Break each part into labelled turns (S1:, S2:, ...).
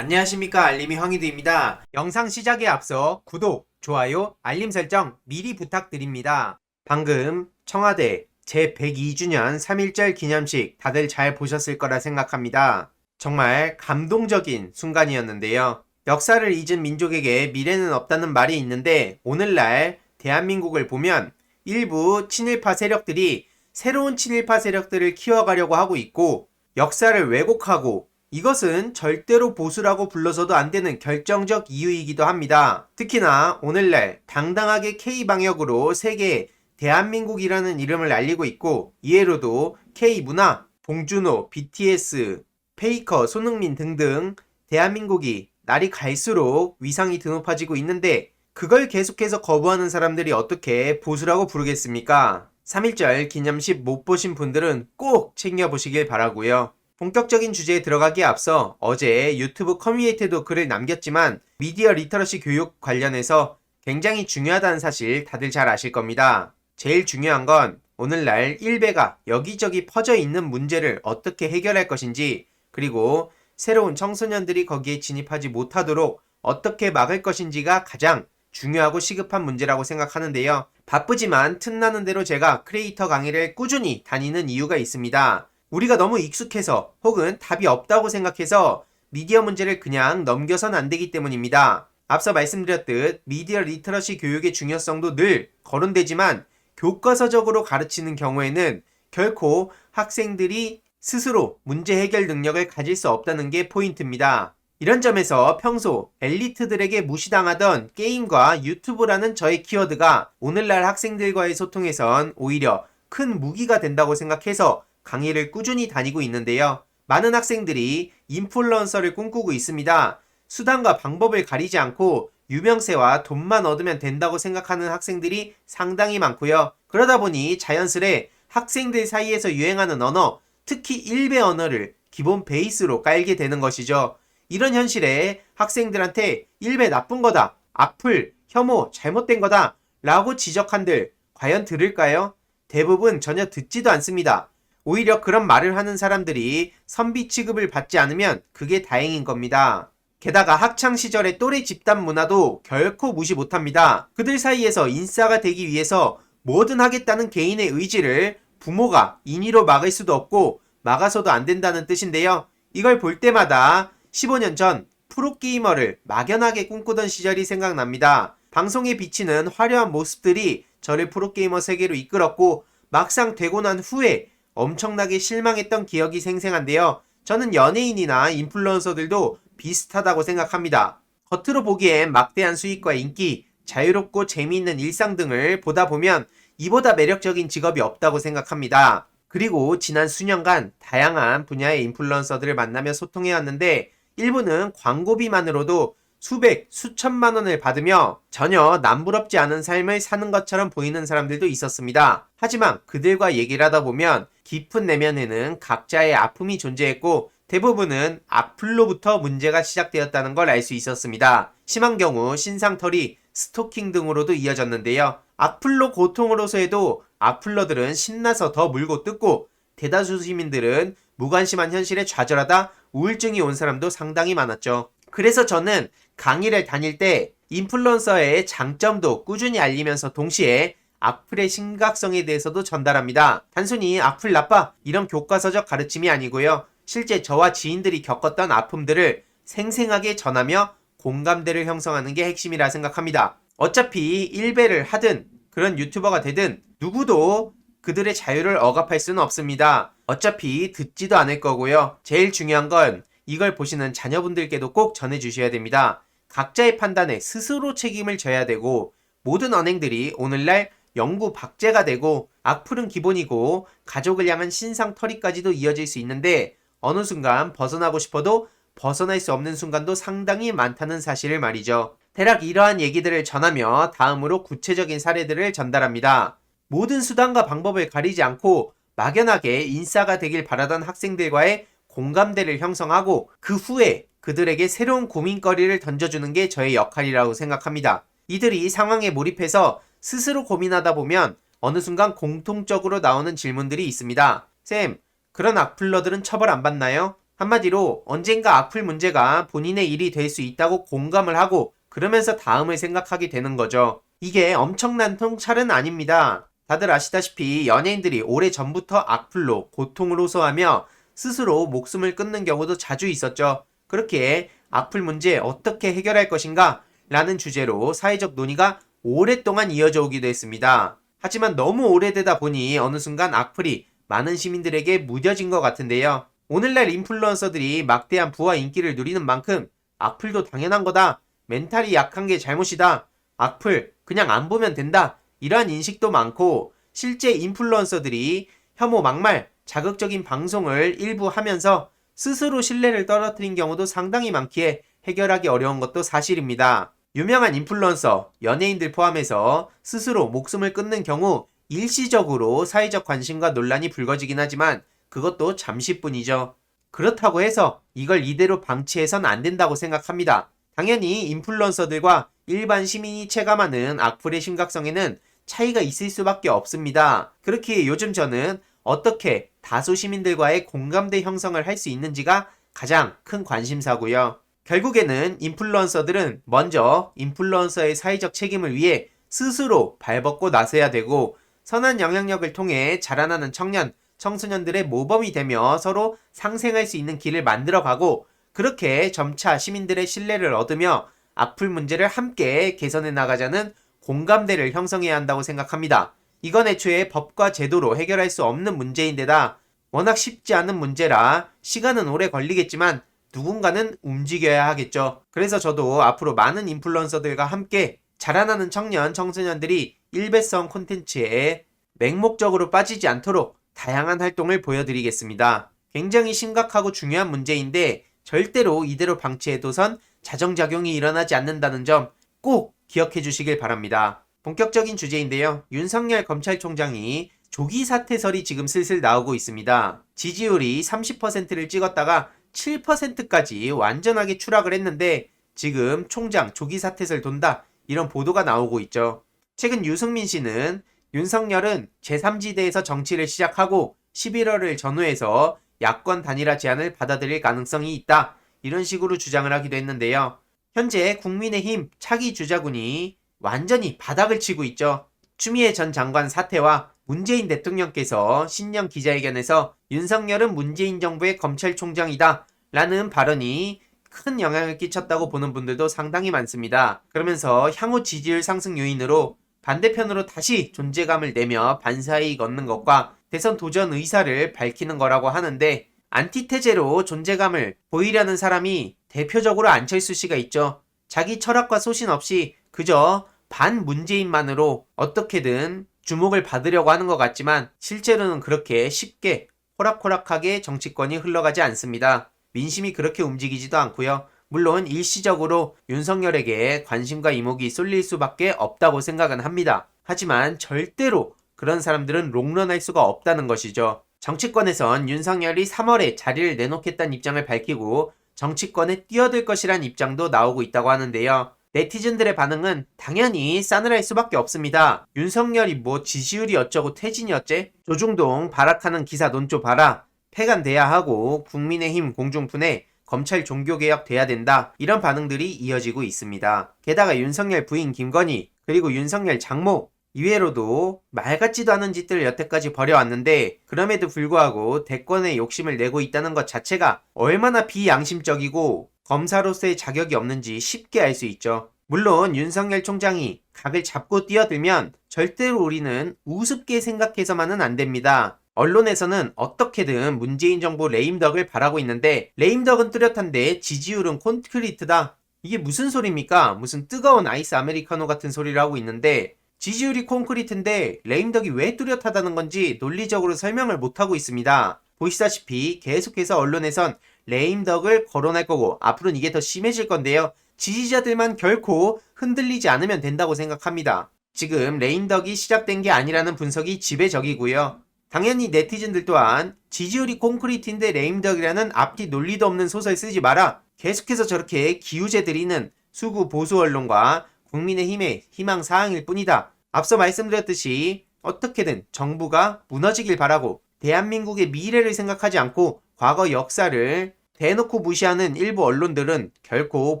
S1: 안녕하십니까, 알림이 황희두입니다. 영상 시작에 앞서 구독, 좋아요, 알림 설정 미리 부탁드립니다. 방금 청와대 제102주년 3.1절 기념식 다들 잘 보셨을 거라 생각합니다. 정말 감동적인 순간이었는데요. 역사를 잊은 민족에게 미래는 없다는 말이 있는데, 오늘날 대한민국을 보면 일부 친일파 세력들이 새로운 친일파 세력들을 키워가려고 하고 있고, 역사를 왜곡하고, 이것은 절대로 보수라고 불러서도 안 되는 결정적 이유이기도 합니다. 특히나 오늘날 당당하게 K방역으로 세계에 대한민국이라는 이름을 알리고 있고, 이해로도 K문화, 봉준호, BTS, 페이커, 손흥민 등등 대한민국이 날이 갈수록 위상이 드높아지고 있는데, 그걸 계속해서 거부하는 사람들이 어떻게 보수라고 부르겠습니까? 3.1절 기념식 못 보신 분들은 꼭 챙겨보시길 바라고요. 본격적인 주제에 들어가기에 앞서 어제 유튜브 커뮤니티에도 글을 남겼지만, 미디어 리터러시 교육 관련해서 굉장히 중요하다는 사실 다들 잘 아실 겁니다. 제일 중요한 건 오늘날 일베가 여기저기 퍼져 있는 문제를 어떻게 해결할 것인지, 그리고 새로운 청소년들이 거기에 진입하지 못하도록 어떻게 막을 것인지가 가장 중요하고 시급한 문제라고 생각하는데요. 바쁘지만 틈나는 대로 제가 크리에이터 강의를 꾸준히 다니는 이유가 있습니다. 우리가 너무 익숙해서 혹은 답이 없다고 생각해서 미디어 문제를 그냥 넘겨선 안 되기 때문입니다. 앞서 말씀드렸듯 미디어 리터러시 교육의 중요성도 늘 거론되지만, 교과서적으로 가르치는 경우에는 결코 학생들이 스스로 문제 해결 능력을 가질 수 없다는 게 포인트입니다. 이런 점에서 평소 엘리트들에게 무시당하던 게임과 유튜브라는 저의 키워드가 오늘날 학생들과의 소통에선 오히려 큰 무기가 된다고 생각해서 강의를 꾸준히 다니고 있는데요. 많은 학생들이 인플루언서를 꿈꾸고 있습니다. 수단과 방법을 가리지 않고 유명세와 돈만 얻으면 된다고 생각하는 학생들이 상당히 많고요. 그러다 보니 자연스레 학생들 사이에서 유행하는 언어, 특히 일베 언어를 기본 베이스로 깔게 되는 것이죠. 이런 현실에 학생들한테 일베 나쁜 거다, 악플, 혐오, 잘못된 거다 라고 지적한들 과연 들을까요? 대부분 전혀 듣지도 않습니다. 오히려 그런 말을 하는 사람들이 선비 취급을 받지 않으면 그게 다행인 겁니다. 게다가 학창시절의 또래 집단 문화도 결코 무시 못합니다. 그들 사이에서 인싸가 되기 위해서 뭐든 하겠다는 개인의 의지를 부모가 인위로 막을 수도 없고 막아서도 안 된다는 뜻인데요. 이걸 볼 때마다 15년 전 프로게이머를 막연하게 꿈꾸던 시절이 생각납니다. 방송에 비치는 화려한 모습들이 저를 프로게이머 세계로 이끌었고, 막상 되고 난 후에 엄청나게 실망했던 기억이 생생한데요. 저는 연예인이나 인플루언서들도 비슷하다고 생각합니다. 겉으로 보기엔 막대한 수익과 인기, 자유롭고 재미있는 일상 등을 보다 보면 이보다 매력적인 직업이 없다고 생각합니다. 그리고 지난 수년간 다양한 분야의 인플루언서들을 만나며 소통해왔는데, 일부는 광고비만으로도 수백, 수천만 원을 받으며 전혀 남부럽지 않은 삶을 사는 것처럼 보이는 사람들도 있었습니다. 하지만 그들과 얘기를 하다 보면 깊은 내면에는 각자의 아픔이 존재했고, 대부분은 악플로부터 문제가 시작되었다는 걸 알 수 있었습니다. 심한 경우 신상털이, 스토킹 등으로도 이어졌는데요. 악플로 고통으로서 해도 악플러들은 신나서 더 물고 뜯고, 대다수 시민들은 무관심한 현실에 좌절하다 우울증이 온 사람도 상당히 많았죠. 그래서 저는 강의를 다닐 때 인플루언서의 장점도 꾸준히 알리면서 동시에 악플의 심각성에 대해서도 전달합니다. 단순히 악플 나빠 이런 교과서적 가르침이 아니고요. 실제 저와 지인들이 겪었던 아픔들을 생생하게 전하며 공감대를 형성하는 게 핵심이라 생각합니다. 어차피 일배를 하든 그런 유튜버가 되든 누구도 그들의 자유를 억압할 수는 없습니다. 어차피 듣지도 않을 거고요. 제일 중요한 건 이걸 보시는 자녀분들께도 꼭 전해주셔야 됩니다. 각자의 판단에 스스로 책임을 져야 되고, 모든 언행들이 오늘날 영구 박제가 되고, 악플은 기본이고 가족을 향한 신상털이까지도 이어질 수 있는데, 어느 순간 벗어나고 싶어도 벗어날 수 없는 순간도 상당히 많다는 사실을 말이죠. 대략 이러한 얘기들을 전하며 다음으로 구체적인 사례들을 전달합니다. 모든 수단과 방법을 가리지 않고 막연하게 인싸가 되길 바라던 학생들과의 공감대를 형성하고, 그 후에 그들에게 새로운 고민거리를 던져주는 게 저의 역할이라고 생각합니다. 이들이 상황에 몰입해서 스스로 고민하다 보면 어느 순간 공통적으로 나오는 질문들이 있습니다. 쌤, 그런 악플러들은 처벌 안 받나요? 한마디로 언젠가 악플 문제가 본인의 일이 될 수 있다고 공감을 하고 그러면서 다음을 생각하게 되는 거죠. 이게 엄청난 통찰은 아닙니다. 다들 아시다시피 연예인들이 오래전부터 악플로 고통을 호소하며 스스로 목숨을 끊는 경우도 자주 있었죠. 그렇게 악플 문제 어떻게 해결할 것인가? 라는 주제로 사회적 논의가 오랫동안 이어져 오기도 했습니다. 하지만 너무 오래되다 보니 어느 순간 악플이 많은 시민들에게 무뎌진 것 같은데요. 오늘날 인플루언서들이 막대한 부와 인기를 누리는 만큼 악플도 당연한 거다. 멘탈이 약한 게 잘못이다. 악플 그냥 안 보면 된다. 이러한 인식도 많고 실제 인플루언서들이 혐오 막말, 자극적인 방송을 일부 하면서 스스로 신뢰를 떨어뜨린 경우도 상당히 많기에 해결하기 어려운 것도 사실입니다. 유명한 인플루언서, 연예인들 포함해서 스스로 목숨을 끊는 경우 일시적으로 사회적 관심과 논란이 불거지긴 하지만 그것도 잠시뿐이죠. 그렇다고 해서 이걸 이대로 방치해선 안 된다고 생각합니다. 당연히 인플루언서들과 일반 시민이 체감하는 악플의 심각성에는 차이가 있을 수밖에 없습니다. 그렇기에 요즘 저는 어떻게 다수 시민들과의 공감대 형성을 할 수 있는지가 가장 큰 관심사고요. 결국에는 인플루언서들은 먼저 인플루언서의 사회적 책임을 위해 스스로 발벗고 나서야 되고 선한 영향력을 통해 자라나는 청년, 청소년들의 모범이 되며 서로 상생할 수 있는 길을 만들어가고 그렇게 점차 시민들의 신뢰를 얻으며 악플 문제를 함께 개선해 나가자는 공감대를 형성해야 한다고 생각합니다. 이건 애초에 법과 제도로 해결할 수 없는 문제인데다 워낙 쉽지 않은 문제라 시간은 오래 걸리겠지만 누군가는 움직여야 하겠죠. 그래서 저도 앞으로 많은 인플루언서들과 함께 자라나는 청년, 청소년들이 일배성 콘텐츠에 맹목적으로 빠지지 않도록 다양한 활동을 보여드리겠습니다. 굉장히 심각하고 중요한 문제인데 절대로 이대로 방치해둬선 자정작용이 일어나지 않는다는 점 꼭 기억해 주시길 바랍니다. 본격적인 주제인데요. 윤석열 검찰총장이 조기 사퇴설이 지금 슬슬 나오고 있습니다. 지지율이 30%를 찍었다가 7%까지 완전하게 추락을 했는데 지금 총장 조기 사퇴설 돈다 이런 보도가 나오고 있죠. 최근 유승민 씨는 윤석열은 제3지대에서 정치를 시작하고 11월을 전후해서 야권 단일화 제안을 받아들일 가능성이 있다 이런 식으로 주장을 하기도 했는데요. 현재 국민의힘 차기 주자군이 완전히 바닥을 치고 있죠. 추미애 전 장관 사퇴와 문재인 대통령께서 신년 기자회견에서 윤석열은 문재인 정부의 검찰총장이다 라는 발언이 큰 영향을 끼쳤다고 보는 분들도 상당히 많습니다. 그러면서 향후 지지율 상승 요인으로 반대편으로 다시 존재감을 내며 반사이익 얻는 것과 대선 도전 의사를 밝히는 거라고 하는데 안티테제로 존재감을 보이려는 사람이 대표적으로 안철수 씨가 있죠. 자기 철학과 소신 없이 그저 반 문재인만으로 어떻게든 주목을 받으려고 하는 것 같지만 실제로는 그렇게 쉽게 호락호락하게 정치권이 흘러가지 않습니다. 민심이 그렇게 움직이지도 않고요. 물론 일시적으로 윤석열에게 관심과 이목이 쏠릴 수밖에 없다고 생각은 합니다. 하지만 절대로 그런 사람들은 롱런할 수가 없다는 것이죠. 정치권에선 윤석열이 3월에 자리를 내놓겠다는 입장을 밝히고 정치권에 뛰어들 것이란 입장도 나오고 있다고 하는데요. 네티즌들의 반응은 당연히 싸늘할 수밖에 없습니다. 윤석열이 뭐 지지율이 어쩌고 퇴진이 어째? 조중동 발악하는 기사 논조 봐라. 폐간돼야 하고 국민의힘 공중분해 검찰 종교개혁 돼야 된다. 이런 반응들이 이어지고 있습니다. 게다가 윤석열 부인 김건희 그리고 윤석열 장모 이외로도 말 같지도 않은 짓들을 여태까지 벌여왔는데 그럼에도 불구하고 대권에 욕심을 내고 있다는 것 자체가 얼마나 비양심적이고 검사로서의 자격이 없는지 쉽게 알 수 있죠. 물론 윤석열 총장이 각을 잡고 뛰어들면 절대로 우리는 우습게 생각해서만은 안 됩니다. 언론에서는 어떻게든 문재인 정부 레임덕을 바라고 있는데 레임덕은 뚜렷한데 지지율은 콘크리트다. 이게 무슨 소리입니까? 무슨 뜨거운 아이스 아메리카노 같은 소리를 하고 있는데 지지율이 콘크리트인데 레임덕이 왜 뚜렷하다는 건지 논리적으로 설명을 못하고 있습니다. 보시다시피 계속해서 언론에선 레임덕을 거론할 거고 앞으로는 이게 더 심해질 건데요. 지지자들만 결코 흔들리지 않으면 된다고 생각합니다. 지금 레임덕이 시작된 게 아니라는 분석이 지배적이고요. 당연히 네티즌들 또한 지지율이 콘크리트인데 레임덕이라는 앞뒤 논리도 없는 소설 쓰지 마라. 계속해서 저렇게 기우제들이는 수구 보수 언론과 국민의힘의 희망사항일 뿐이다. 앞서 말씀드렸듯이 어떻게든 정부가 무너지길 바라고 대한민국의 미래를 생각하지 않고 과거 역사를 대놓고 무시하는 일부 언론들은 결코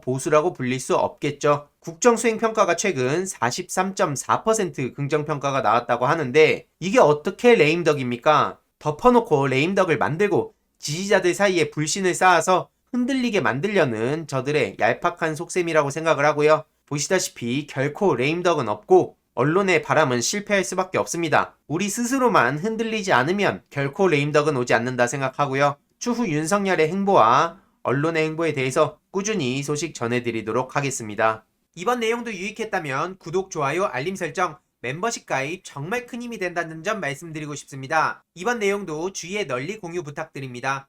S1: 보수라고 불릴 수 없겠죠. 국정수행평가가 최근 43.4% 긍정평가가 나왔다고 하는데 이게 어떻게 레임덕입니까? 덮어놓고 레임덕을 만들고 지지자들 사이에 불신을 쌓아서 흔들리게 만들려는 저들의 얄팍한 속셈이라고 생각을 하고요. 보시다시피 결코 레임덕은 없고 언론의 바람은 실패할 수밖에 없습니다. 우리 스스로만 흔들리지 않으면 결코 레임덕은 오지 않는다 생각하고요. 추후 윤석열의 행보와 언론의 행보에 대해서 꾸준히 소식 전해드리도록 하겠습니다. 이번 내용도 유익했다면 구독, 좋아요, 알림 설정, 멤버십 가입 정말 큰 힘이 된다는 점 말씀드리고 싶습니다. 이번 내용도 주위에 널리 공유 부탁드립니다.